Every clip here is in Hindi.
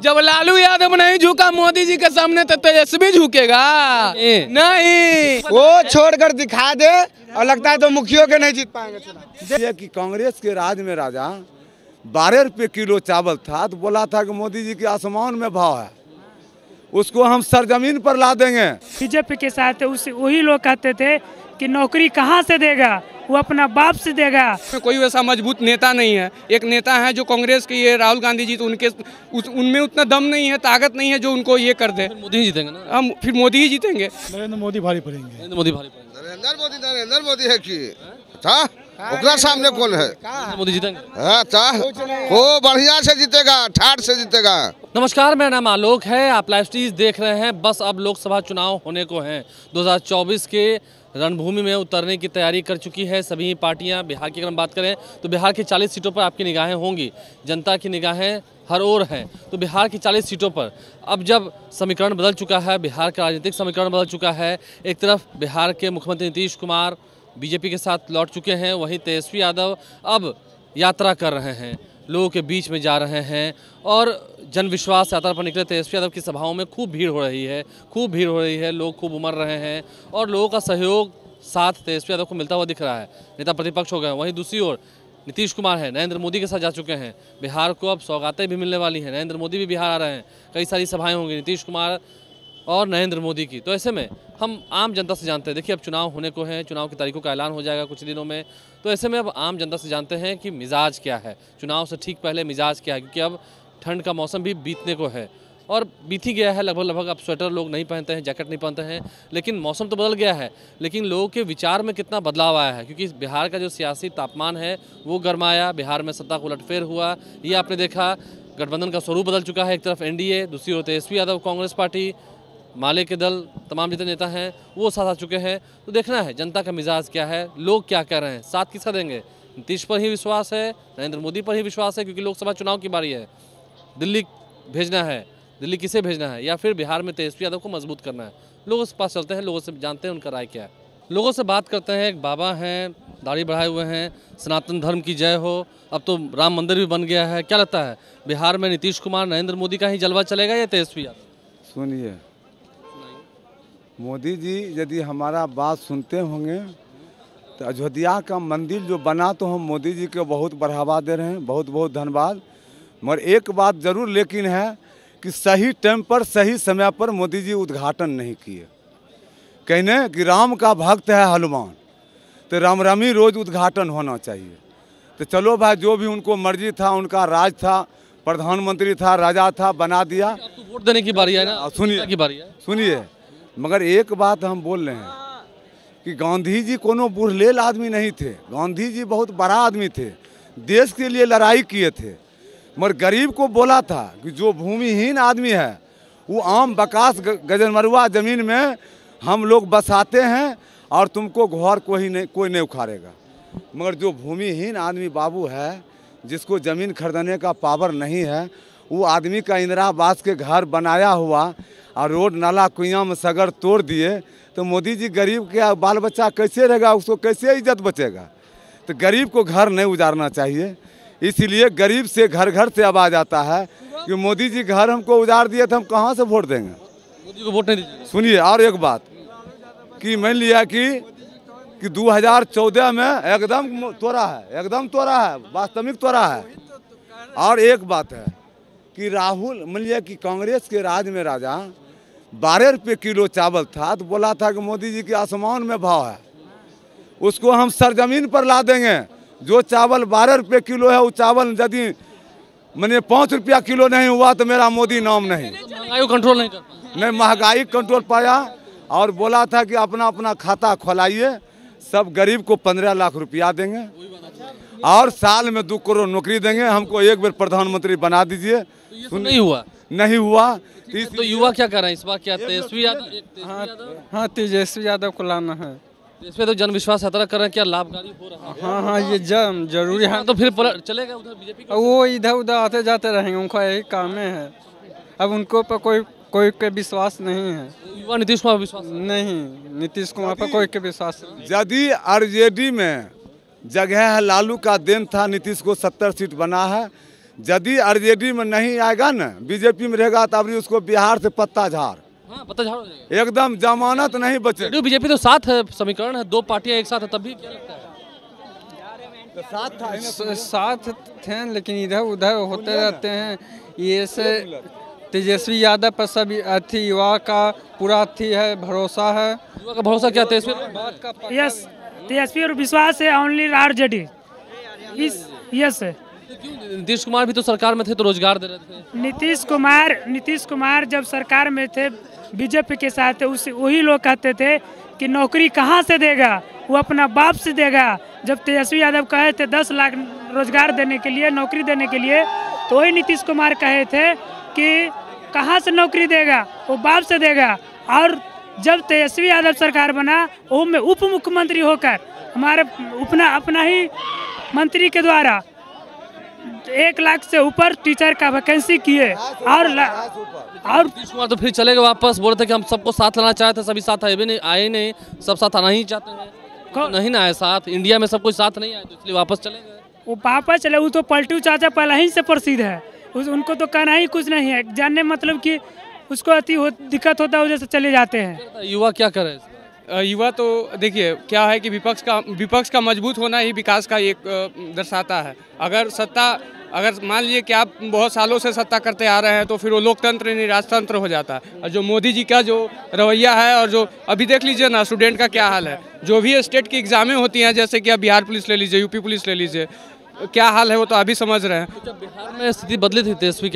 जब लालू यादव नहीं झुका मोदी जी के सामने तो तेजस्वी झुकेगा नहीं। वो छोड़कर दिखा दे और लगता है तो मुखियों के नहीं जीत पाएंगे चुनाव। ये कि कांग्रेस के राज में राजा 12 रुपये किलो चावल था तो बोला था कि मोदी जी के आसमान में भाव है, उसको हम सरजमीन पर ला देंगे। बीजेपी के साथ वही लोग कहते थे कि नौकरी कहाँ से देगा, वो अपना बाप से देगा। कोई वैसा मजबूत नेता नहीं है। एक नेता है जो कांग्रेस के, ये राहुल गांधी जी, तो उनमें उतना दम नहीं है, ताकत नहीं है जो उनको ये कर दे। मोदी ही जीतेंगे ना, हम फिर मोदी ही जीतेंगे। नरेंद्र मोदी भारी पड़ेंगे। नरेंद्र मोदी भारी पड़ेंगे। नरेंद्र मोदी है कि ओकरा सामने कौन है? मोदी जीतेंगे। वो बढ़िया से जीतेगा, ठाठ से जीतेगा। नमस्कार, मेरा नाम आलोक है। आप लाइव स्ट्रीम देख रहे हैं। बस अब लोकसभा चुनाव होने को हैं। 2024 के रणभूमि में उतरने की तैयारी कर चुकी है सभी पार्टियां। बिहार की अगर हम बात करें तो बिहार की 40 सीटों पर आपकी निगाहें होंगी। जनता की निगाहें हर ओर हैं। तो बिहार की 40 सीटों पर अब जब समीकरण बदल चुका है, बिहार का राजनीतिक समीकरण बदल चुका है। एक तरफ बिहार के मुख्यमंत्री नीतीश कुमार बीजेपी के साथ लौट चुके हैं, वहीं तेजस्वी यादव अब यात्रा कर रहे हैं, लोगों के बीच में जा रहे हैं और जन विश्वास यात्रा पर निकले तेजस्वी यादव की सभाओं में खूब भीड़ हो रही है, लोग खूब उमड़ रहे हैं और लोगों का सहयोग साथ तेजस्वी यादव को मिलता हुआ दिख रहा है। नेता प्रतिपक्ष हो गए। वहीं दूसरी ओर नीतीश कुमार है, नरेंद्र मोदी के साथ जा चुके हैं। बिहार को अब सौगातें भी मिलने वाली हैं। नरेंद्र मोदी भी बिहार आ रहे हैं, कई सारी सभाएँ होंगी नीतीश कुमार और नरेंद्र मोदी की। तो ऐसे में हम आम जनता से जानते हैं, देखिए अब चुनाव होने को हैं, चुनाव की तारीखों का ऐलान हो जाएगा कुछ दिनों में। तो ऐसे में अब आम जनता से जानते हैं कि मिजाज क्या है, चुनाव से ठीक पहले मिजाज क्या है, क्योंकि अब ठंड का मौसम भी बीतने को है और बीत ही गया है लगभग। अब स्वेटर लोग नहीं पहनते हैं, जैकेट नहीं पहनते हैं, लेकिन मौसम तो बदल गया है। लेकिन लोगों के विचार में कितना बदलाव आया है, क्योंकि बिहार का जो सियासी तापमान है वो गर्माया, बिहार में सत्ता को उलटफेर हुआ, ये आपने देखा। गठबंधन का स्वरूप बदल चुका है। एक तरफ एनडीए, दूसरी ओर तेजस्वी यादव कांग्रेस पार्टी, माले के दल, तमाम जितने नेता हैं वो साथ आ चुके हैं। तो देखना है जनता का मिजाज क्या है, लोग क्या कह रहे हैं, साथ किसका देंगे। नीतीश पर ही विश्वास है, नरेंद्र मोदी पर ही विश्वास है, क्योंकि लोकसभा चुनाव की बारी है। दिल्ली भेजना है, दिल्ली किसे भेजना है, या फिर बिहार में तेजस्वी यादव को मजबूत करना है। लोगों के पास चलते हैं, लोगों से जानते हैं उनका राय क्या है। लोगों से बात करते हैं। एक बाबा हैं, दाढ़ी बढ़ाए हुए हैं, सनातन धर्म की जय हो। अब तो राम मंदिर भी बन गया है। क्या लगता है बिहार में नीतीश कुमार, नरेंद्र मोदी का ही जलवा चलेगा या तेजस्वी यादव? सुनिए, मोदी जी यदि हमारा बात सुनते होंगे तो अयोध्या का मंदिर जो बना तो हम मोदी जी को बहुत बढ़ावा दे रहे हैं, बहुत बहुत धन्यवाद। मगर एक बात ज़रूर लेकिन है कि सही टाइम पर सही समय पर मोदी जी उद्घाटन नहीं किए। कहने कि राम का भक्त है हनुमान, तो रामरामी रोज़ उद्घाटन होना चाहिए। तो चलो भाई, जो भी उनको मर्जी था, उनका राज था, प्रधानमंत्री था, राजा था, बना दिया। अब तो वोट देने की बारी है ना, सुनिए, मगर एक बात हम बोल रहे हैं कि गांधी जी कोनो बुढ़लेल आदमी नहीं थे। गांधी जी बहुत बड़ा आदमी थे, देश के लिए लड़ाई किए थे। मगर गरीब को बोला था कि जो भूमिहीन आदमी है वो आम बकास गजनमरुआ ज़मीन में हम लोग बसाते हैं और तुमको घर कोई नहीं उखाड़ेगा। मगर जो भूमिहीन आदमी बाबू है, जिसको ज़मीन खरीदने का पावर नहीं है, वो आदमी का इंदिरा आवास के घर बनाया हुआ और रोड नाला कुइयाँ में सगर तोड़ दिए, तो मोदी जी गरीब के बाल बच्चा कैसे रहेगा, उसको कैसे इज्जत बचेगा। तो गरीब को घर नहीं उजाड़ना चाहिए। इसीलिए गरीब से घर घर से आवाज़ आता है कि मोदी जी घर हमको उजाड़ दिए तो हम कहाँ से वोट देंगे, मोदी को वोट नहीं दीजिए। सुनिए, और एक बात कि मान लिया कि 2014 में एकदम तोड़ा है, वास्तविक तोड़ा है। और एक बात है कि राहुल, मान लिया कि कांग्रेस के राज में राजा 12 रुपये किलो चावल था तो बोला था कि मोदी जी के आसमान में भाव है, उसको हम सरजमीन पर ला देंगे। जो चावल 12 रुपये किलो है, वो चावल यदि मैंने 5 रुपया किलो नहीं हुआ तो मेरा मोदी नाम नहीं। महंगाई कंट्रोल नहीं कर पाया। नहीं, महंगाई कंट्रोल पाया और बोला था कि अपना अपना खाता खोलाइए, सब गरीब को 15 लाख रुपया देंगे और साल में 2 करोड़ नौकरी देंगे, हमको एक बार प्रधानमंत्री बना दीजिए। तो नहीं हुआ। तो युवा क्या कर रहे हैं इस बार? क्या तेजस्वी यादव? हाँ, तेजस्वी यादव को लाना है। इसमें तो जन विश्वास यात्रा कर रहे हैं, क्या लाभकारी हो रहा है? हाँ, ये जरूरी है। तो फिर चलेगा उधर बीजेपी का? वो इधर उधर आते जाते रहेंगे, उनका यही काम है। अब उनको पर कोई के विश्वास नहीं है। युवा नीतीश कुमार विश्वास नहीं, नीतीश कुमार पर कोई के विश्वास नहीं। यदि आरजेडी में जगह है, लालू का देन था, नीतीश को 70 सीट बना है। यदि आरजेडी में नहीं आएगा ना, बीजेपी में रहेगा तब भी उसको बिहार से पत्ता झाड़, हाँ, पता झाड़ हो जाएगा। एकदम जमानत नहीं बचे। जेडीयू बीजेपी तो साथ है, समीकरण है, 2 पार्टियां एक साथ है, तब भी क्या लगता है? साथ थे लेकिन इधर उधर होते रहते हैं। ये से तेजस्वी यादव पर सब अथी युवा का पूरा अथी है, भरोसा है। युवा का भरोसा क्या तेजस्वी? यस, तेजस्वी और विश्वास है only RJD. Yes, Nitish Kumar भी तो सरकार में थे तो रोजगार दे रहे थे। नीतीश कुमार जब सरकार में थे बीजेपी के साथ थे, उस वही लोग कहते थे कि नौकरी कहाँ से देगा, वो अपना बाप से देगा। जब तेजस्वी यादव कहे थे 10 लाख रोजगार देने के लिए, नौकरी देने के लिए, तो वही नीतीश कुमार कहे थे कि कहाँ से नौकरी देगा, वो बाप से देगा। और जब तेजस्वी यादव सरकार बना, वो में उप मुख्यमंत्री होकर हमारे अपना ही मंत्री के द्वारा 1 लाख से ऊपर टीचर का वैकेंसी किए। और नीतीश कुमार तो फिर चले गए वापस, बोल रहे थे कि हम सबको साथ लाना चाहते हैं, सभी साथ आए नहीं, सब साथ आना ही चाहते हैं, तो नहीं ना आए साथ। इंडिया में सब कोई साथ नहीं आए तो इसलिए वापस चले गए। वो वापस चले, वो तो पलटू चाचा पहले ही से प्रसिद्ध है, उनको तो कहना ही कुछ नहीं है, जानने मतलब कि उसको दिक्कत होता है, वजह से चले जाते हैं। युवा क्या करे? युवा तो देखिए क्या है कि विपक्ष का मजबूत होना ही विकास का एक दर्शाता है। अगर मान लीजिए कि आप बहुत सालों से सत्ता करते आ रहे हैं तो फिर वो लोकतंत्र नहीं राजतंत्र हो जाता है। और जो मोदी जी का जो रवैया है, और जो अभी देख लीजिए ना स्टूडेंट का क्या हाल है, जो भी स्टेट की एग्जामें होती हैं, जैसे कि अब बिहार पुलिस ले लीजिए, यूपी पुलिस ले लीजिए, क्या हाल है वो तो अभी समझ रहे हैं। जब बिहार में स्थिति बदली थी तेजस्वी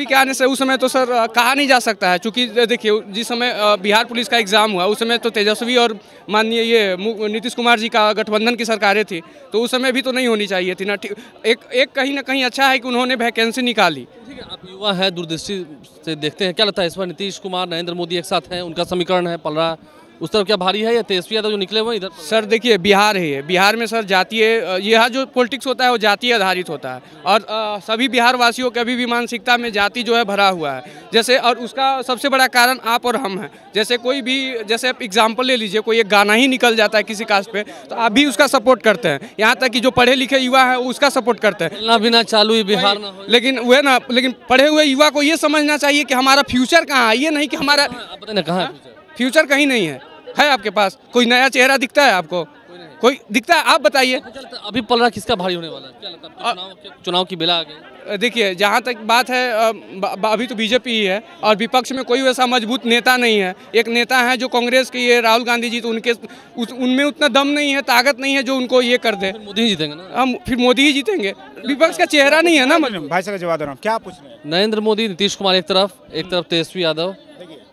के आने से उस समय तो सर कहा नहीं जा सकता है, क्योंकि देखिए जिस समय बिहार पुलिस का एग्ज़ाम हुआ उस समय तो तेजस्वी और माननीय ये नीतीश कुमार जी का गठबंधन की सरकारें थी, तो उस समय भी तो नहीं होनी चाहिए थी ना। एक कहीं ना कहीं अच्छा है कि उन्होंने वैकेंसी निकाली। ठीक है, आप युवा है, दूरदृष्टि से देखते हैं, क्या लगता है इस बार नीतीश कुमार नरेंद्र मोदी एक साथ हैं, उनका समीकरण है पल रहा, उस तरफ क्या भारी है या तेजस्वी यादव जो निकले हुए इधर? सर देखिए बिहार है, बिहार में सर जातीय यह जो पॉलिटिक्स होता है वो जातीय आधारित होता है, और सभी बिहार वासियों की अभी भी मानसिकता में जाति जो है भरा हुआ है। जैसे और उसका सबसे बड़ा कारण आप और हम हैं। जैसे कोई भी, जैसे आप एग्जाम्पल ले लीजिए, कोई एक गाना ही निकल जाता है किसी कास्ट पे तो आप भी उसका सपोर्ट करते हैं, यहाँ तक कि जो पढ़े लिखे युवा है उसका सपोर्ट करते हैं। ना बिना चालू ही बिहार ना हो। लेकिन पढ़े हुए युवा को ये समझना चाहिए कि हमारा फ्यूचर कहाँ है, ये नहीं कि हमारा कहाँ फ्यूचर कहीं नहीं है आपके पास कोई नया चेहरा दिखता है आपको? कोई दिखता है? आप बताइए। अभी पल रहा किसका भारी होने वाला है, क्या लगता है? चुनाव की बेला आ गई। देखिए जहाँ तक बात है अभी तो बीजेपी ही है, और विपक्ष में कोई वैसा मजबूत नेता नहीं है। एक नेता है जो कांग्रेस के, ये राहुल गांधी जी, तो उनमें उतना दम नहीं है, ताकत नहीं है जो उनको ये कर दे। मोदी ही जीतेंगे ना? हम फिर मोदी ही जीतेंगे, विपक्ष का चेहरा नहीं है ना। भाई साहब जवाब दे रहा हूँ, क्या पूछ रहे हैं? नरेंद्र मोदी, नीतीश कुमार एक तरफ तेजस्वी यादव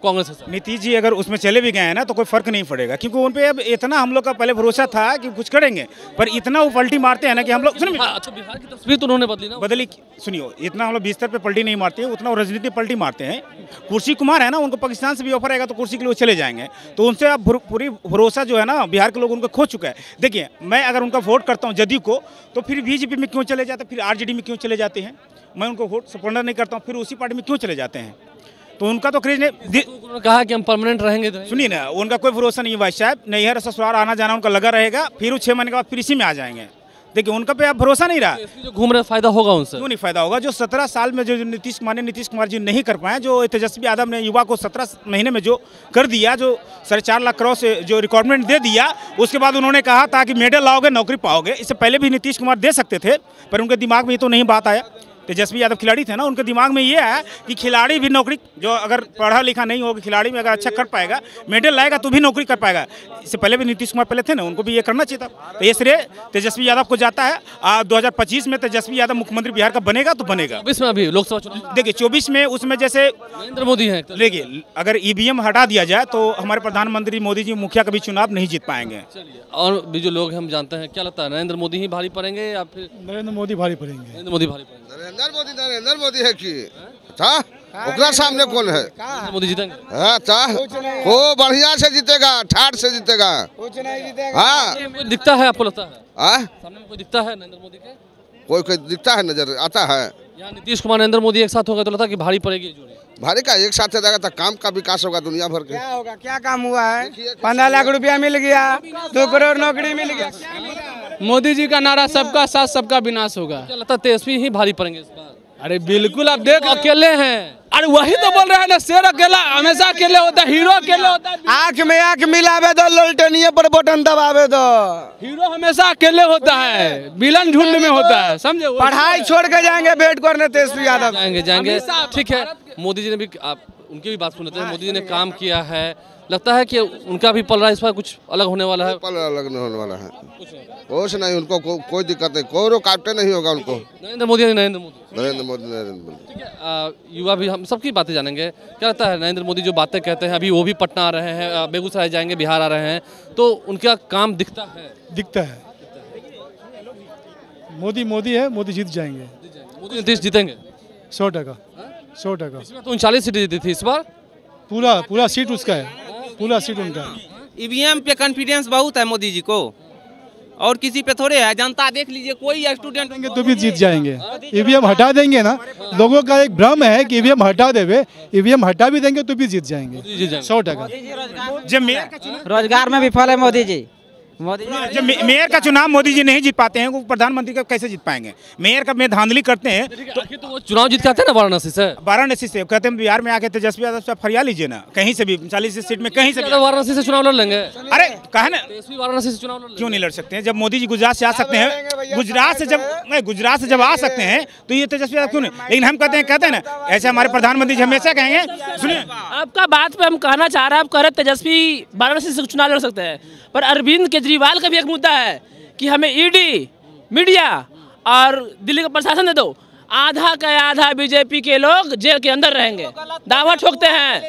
कांग्रेस। नीतीश जी अगर उसमें चले भी गए हैं ना तो कोई फर्क नहीं पड़ेगा, क्योंकि उन पे अब इतना हम लोग का पहले भरोसा था कि कुछ करेंगे, पर इतना वो पलटी मारते हैं ना कि हम लोग अच्छा बिहार की तस्वीर तो उन्होंने बदली। सुनियो, इतना हम लोग बिस्तर पे पलटी नहीं मारते हैं, उतना वो राजनीति पलटी मारते हैं। कुर्सी कुमार है ना, उनको पाकिस्तान से भी ऑफर आएगा तो कुर्सी के लिए चले जाएंगे, तो उनसे अब पूरी भरोसा जो है ना बिहार के लोग उनको खो चुका है। देखिए मैं अगर उनका वोट करता हूँ जदयू को, तो फिर बीजेपी में क्यों चले जाते हैं, फिर आरजेडी में क्यों चले जाते हैं? मैं उनको वोट सपोर्ट नहीं करता हूँ, फिर उसी पार्टी में क्यों चले जाते हैं? तो उनका तो क्रेज नहीं। उन्होंने कहा कि हम परमानेंट रहेंगे। सुनिए ना, उनका कोई भरोसा नहीं है भाई साहब, नहीं है ससुराल आना जाना उनका लगा रहेगा, फिर वो 6 महीने के बाद फिर इसी में आ जाएंगे। देखिए उनका पे अब भरोसा नहीं रहा। जो घूम रहे फायदा होगा उनसे? क्यों नहीं फायदा होगा? जो 17 साल में जो नीतीश कुमार जी नहीं कर पाए, जो तेजस्वी यादव ने युवा को 17 महीने में जो कर दिया, जो 4.5 लाख करोड़ से जो रिक्वायरमेंट दे दिया, उसके बाद उन्होंने कहा था कि मेडल लाओगे नौकरी पाओगे। इससे पहले भी नीतीश कुमार दे सकते थे, पर उनके दिमाग में ये तो नहीं बात आया। तेजस्वी यादव खिलाड़ी थे ना, उनके दिमाग में ये है कि खिलाड़ी भी नौकरी, जो अगर पढ़ा लिखा नहीं होगा खिलाड़ी में अगर अच्छा कर पाएगा, मेडल लाएगा तो भी नौकरी कर पाएगा। इससे पहले भी नीतीश कुमार पहले थे ना, उनको भी ये करना चाहिए था। तो ये श्रेय तेजस्वी यादव को जाता है। 2025 में तेजस्वी यादव मुख्यमंत्री बिहार का बनेगा तो बनेगा। 24 में अभी लोकसभा चुनाव देखिए 24 में उसमें जैसे नरेंद्र मोदी है। देखिए अगर ईवीएम हटा दिया जाए तो हमारे प्रधानमंत्री मोदी जी मुखिया कभी चुनाव नहीं जीत पाएंगे। और भी जो लोग हम जानते हैं, क्या लगता है नरेंद्र मोदी ही भारी पड़ेंगे या फिर? नरेंद्र मोदी भारी पड़ेंगे। नरेंद्र मोदी भारी पड़ेंगे। नरेंद्र मोदी है कि अच्छा ओकरा सामने कौन है? नरेंद्र मोदी जीतेंगे। अच्छा वो बढ़िया से जीतेगा, ठाठ से जीतेगा। हाँ कोई दिखता है आपको लगता है? सामने में कोई दिखता है नरेंद्र मोदी के? कोई दिखता है, नजर आता है। यहाँ नीतीश कुमार नरेंद्र मोदी एक साथ होगा तो लगता है कि भारी पड़ेगी जोड़ी। भारी का एक साथ रहेगा तो काम का विकास होगा दुनिया भर के। क्या होगा? क्या काम हुआ है? 15 लाख रुपया मिल गया, 2 करोड़ नौकरी मिल गया, क्या मिला? मोदी जी का नारा सबका साथ सबका विनाश होगा। क्या लगता है तेजस्वी ही भारी पड़ेंगे इस बार? अरे बिल्कुल, आप देख अकेले हैं। अरे वही तो बोल रहे हैं ना, शेर अकेला हमेशा अकेले होता है, हीरो अकेले होता है। आँख में आँख मिलावे दो, ललटनिए पर बटन दबावे दो। हीरो हमेशा अकेले होता है, विलन झुंड में होता है, समझे। पढ़ाई छोड़ के जाएंगे वेट करने तेजस्वी यादव। जाएंगे। ठीक है, मोदी जी ने भी, आप उनकी भी बात सुन लेते हैं। मोदी जी ने काम किया है, लगता है कि उनका भी पल रहा है, इस बार कुछ अलग होने वाला है? पल अलग नहीं होने वाला है, कुछ नहीं। उनको कोई दिक्कत नहीं, कोई रुकावटें नहीं होगा उनको। नरेंद्र मोदी। नरेंद्र मोदी। ठीक है, युवा भी हम सबकी बातें जानेंगे। क्या लगता है नरेंद्र मोदी जो बातें कहते हैं, अभी वो भी पटना आ रहे हैं, बेगूसराय जाएंगे, बिहार आ रहे हैं, तो उनका काम दिखता है? दिखता है। मोदी है, मोदी जीत जाएंगे। मोदी नीतीश जीतेंगे 100%। 100%। इसमें तो 39 सीटें जीती थी, इस बार पूरा सीट उसका है, पूरा सीट उनका है। ईवीएम पे कॉन्फिडेंस बहुत है मोदी जी को, और किसी पे थोड़े है। जनता देख लीजिए, कोई स्टूडेंट देंगे तो भी जीत जाएंगे। ईवीएम हटा देंगे ना, लोगों का एक भ्रम है कि ईवीएम हटा देवे, ईवीएम हटा भी देंगे तो भी जीत जाएंगे 100%। जब मेयर का चुनाव, रोजगार में विफल है मोदी जी। जब मेयर का चुनाव मोदी जी नहीं जीत पाते हैं, वो प्रधानमंत्री का कैसे जीत पाएंगे? मेयर का में धांधली करते हैं तो वो चुनाव जीत के आते हैं ना वाराणसी से। वाराणसी से कहते हैं बिहार में आके तेजस्वी यादव से फरिया लीजिए ना, कहीं से भी 40 सीट में कहीं से भी। वाराणसी से चुनाव लड़ लेंगे। अरे कहा ना, वाराणसी से चुनाव क्यों नहीं लड़ सकते हैं? जब मोदी जी गुजरात से आ सकते हैं, गुजरात से जब आ सकते हैं तो ये तेजस्वी यादव क्यों नहीं? लेकिन हम कहते हैं ना, ऐसे हमारे प्रधानमंत्री जी हमेशा कहेंगे। सुनिए, आपका बात पे हम कहना चाह रहे हैं, आप कह रहे तेजस्वी वाराणसी से चुनाव लड़ सकते हैं, पर अरविंद केजरीवाल का भी एक मुद्दा है कि हमें ईडी, मीडिया और दिल्ली का प्रशासन दे दो। आधा का आधा बीजेपी के लोग जेल के अंदर रहेंगे, दावा ठोकते हैं।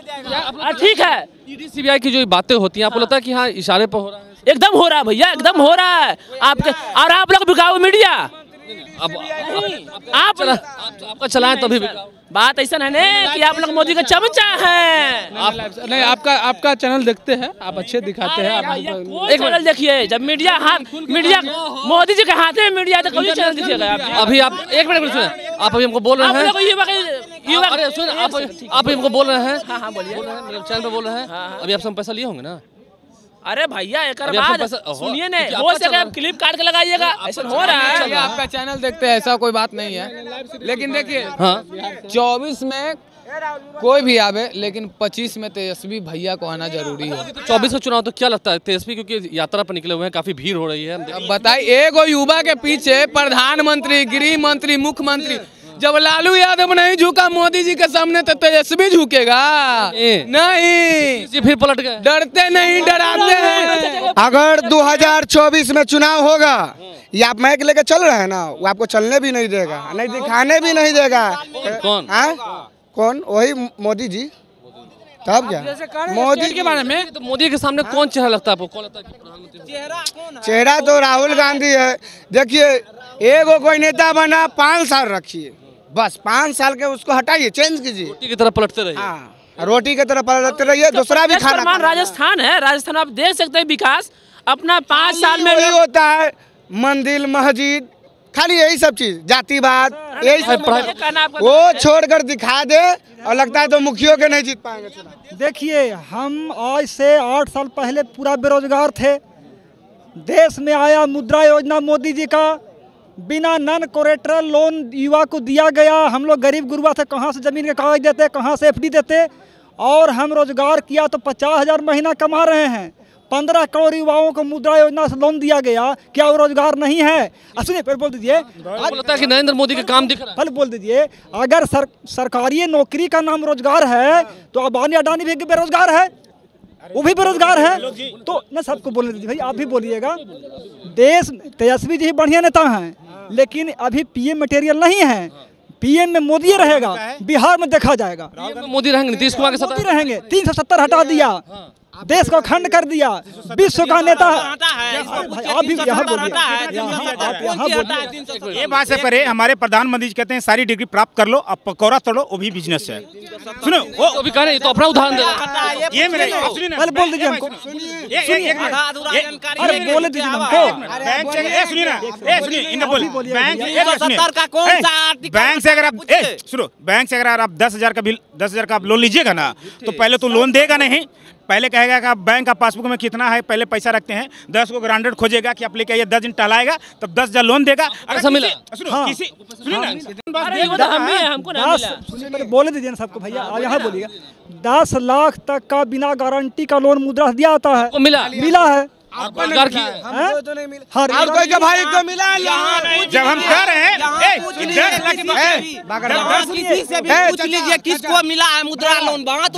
ठीक है, ईडी सीबीआई की जो बातें होती हैं, आपको लगता है कि हाँ इशारे पर हो रहा है? एकदम हो रहा है भैया, एकदम हो रहा है आपके। और आप लोग बिकाऊ मीडिया, अब आपका चलाएं तभी बात ऐसा है ना कि आप लोग मोदी का चमचा हैं। नहीं, आपका चैनल देखते हैं, आप अच्छे दिखाते हैं। एक चैनल देखिए, जब मीडिया मोदी जी के हाथ में मीडिया, तो कोई चैनल देखिएगा आप। अभी आप एक मिनट सुनिए, आप अभी हमको बोल रहे हैं, आप हमको बोल रहे हैं। हाँ बोलिए, चैनल पे बोल रहे हैं। अभी आपसे हम पैसा लिए होंगे ना? अरे भैया एक बात सुनिए ना, हो सके आप क्लिप काट के लगाइएगा, ऐसा हो रहा है। आपका चैनल देखते हैं, ऐसा कोई बात नहीं है। लेकिन देखिए, 24 में कोई भी आवे, लेकिन 25 में तेजस्वी भैया को आना जरूरी है। 24 का चुनाव तो क्या लगता है तेजस्वी, क्योंकि यात्रा पर निकले हुए हैं, काफी भीड़ हो रही है। अब बताइए, एगो युवा के पीछे प्रधानमंत्री, गृह मंत्री, मुख्यमंत्री, जब लालू यादव नहीं झुका मोदी जी के सामने, तो तेजस्वी झुकेगा? नहीं, फिर पलट गए। डरते नहीं, डराते हैं। अगर 2024 में चुनाव होगा, ये आप माइक लेके चल रहे हैं ना, वो आपको चलने भी नहीं देगा, नहीं दिखाने भी नहीं देगा। कौन? वही मोदी जी। तब क्या मोदी के बारे में? तो मोदी के सामने कौन चेहरा लगता है आपको? कौन लगता है प्रधानमंत्री? चेहरा तो राहुल गांधी है। देखिए, एगो कोई नेता बना 5 साल रखिए, बस 5 साल के उसको हटाइए, चेंज कीजिए, रोटी की तरह पलटते रहिए। हाँ, रोटी की तरह पलटते रहिए, दूसरा भी खाना। राजस्थान है, राजस्थान आप देख सकते हैं विकास अपना 5 साल में वही होता है। मंदिर, मस्जिद, खाली यही सब चीज, जातिवाद, यही सब वो छोड़कर दिखा दे, और लगता है तो मुखियों के नहीं जीत पाएंगे चुनाव। देखिए, हम आज से 8 साल पहले पूरा बेरोजगार थे। देश में आया मुद्रा योजना मोदी जी का, बिना नॉन कोलेटरल लोन युवा को दिया गया। हम लोग गरीब गुरबा थे, कहाँ से ज़मीन के कागज देते, कहाँ से एफडी देते, और हम रोजगार किया तो 50,000 महीना कमा रहे हैं। 15 करोड़ युवाओं को मुद्रा योजना से लोन दिया गया, क्या वो रोजगार नहीं है? सुनिए, फिर बोल दीजिए। लगता है कि नरेंद्र मोदी का काम दिख रहा है। पहले बोल दीजिए, अगर सरकारी नौकरी का नाम रोजगार है, तो अबानी अडानी भी बेरोजगार है, वो भी बेरोजगार है। तो न सबको बोलने दीजिए भाई, आप भी बोलिएगा। देश तेजस्वी जी बढ़िया नेता हैं, लेकिन अभी पीएम मटेरियल नहीं है। पीएम में मोदी रहेगा, बिहार में देखा जाएगा। मोदी रहेंगे, नीतीश कुमार के साथ मोदी रहेंगे। 370 हटा दिया, देश को खंड कर दिया, विश्व का नेता। आप भी यहाँ बोलिए, ये बात से परे हमारे प्रधानमंत्री जी कहते हैं सारी डिग्री प्राप्त कर लो, अब पकौड़ा तोड़ो, वो भी बिजनेस है। सुनो, वो अभी कह रहे हैं, तो अपना उदाहरण दे रहे हैं। ये मेरे पहले बोल दीजिए हमको, अरे बोले दीजिए हमको। बैंक से सुनिए ना, सुनिए इनका बोल, बैंक से अगर आप सुनो, बैंक से अगर आप 10,000 का बिल 10,000 का आप लोन लीजिएगा ना, तो पहले तो लोन देगा नहीं, पहले कहेगा कि आप बैंक का पासबुक में कितना है, पहले पैसा रखते हैं, 10 को ग्रांटेड खोजेगा कि आप लेके आइए, 10 दिन टहलाएगा, तब 10 हजार लोन देगा। ऐसा मिला? बोले दीजिए ना सबको भैया, यहाँ बोलिएगा 10 लाख तक का बिना गारंटी का लोन मुद्रा दिया आता है। मिला है आपको नहीं मिला, हमको तो नहीं मिला। हर कोई के भाई को मिला। जब हम कह रहे हैं पूछ लीजिए किसको मिला है मुद्रा लोन, बात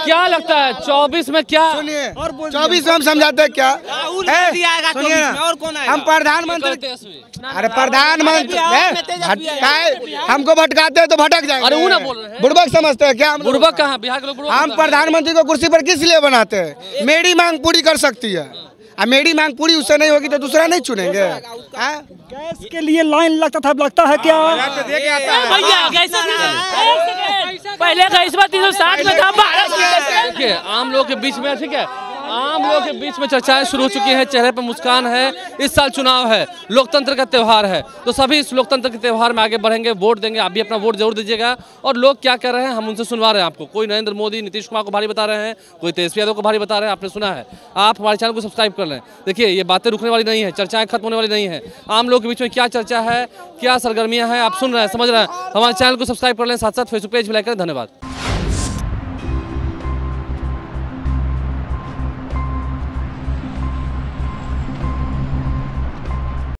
क्या लगता है 24 में क्या? सुनिए 24 में हम समझाते हैं क्या, सुनिए और कौन है? हम प्रधानमंत्री, अरे प्रधानमंत्री हमको भटकाते हैं तो भटक जाएंगे। अरे वो ना बोल रहे हैं, बुड़बक समझते हैं क्या? बुड़बक कहाँ, बिहार के लोग हम प्रधानमंत्री को कुर्सी पर किस लिए बनाते हैं? मेरी मांग पूरी कर सकती है, अब मेरी मांग पूरी उससे नहीं होगी तो दूसरा नहीं चुनेंगे। गैस के लिए लाइन लगता है क्या भैया? पहले गैस 360 में था। देखिए आम लोग के बीच में, ठीक है, आम लोगों के बीच में चर्चाएं शुरू हो चुकी हैं, चेहरे पर मुस्कान है। इस साल चुनाव है, लोकतंत्र का त्यौहार है, तो सभी इस लोकतंत्र के त्यौहार में आगे बढ़ेंगे, वोट देंगे। आप भी अपना वोट जरूर दीजिएगा। और लोग क्या कह रहे हैं हम उनसे सुनवा रहे हैं आपको। कोई नरेंद्र मोदी, नीतीश कुमार को भारी बता रहे हैं, कोई तेजस्वी यादव को भारी बता रहे हैं, आपने सुना है। आप हमारे चैनल को सब्सक्राइब कर लें। देखिए ये बातें रुकने वाली नहीं है, चर्चाएं खत्म होने वाली नहीं है। आम लोगों के बीच में क्या चर्चा है, क्या सरगर्मियाँ हैं, आप सुन रहे हैं, समझ रहे हैं। हमारे चैनल को सब्सक्राइब कर लें, साथ साथ फेसबुक पेज भी लाइक करें। धन्यवाद।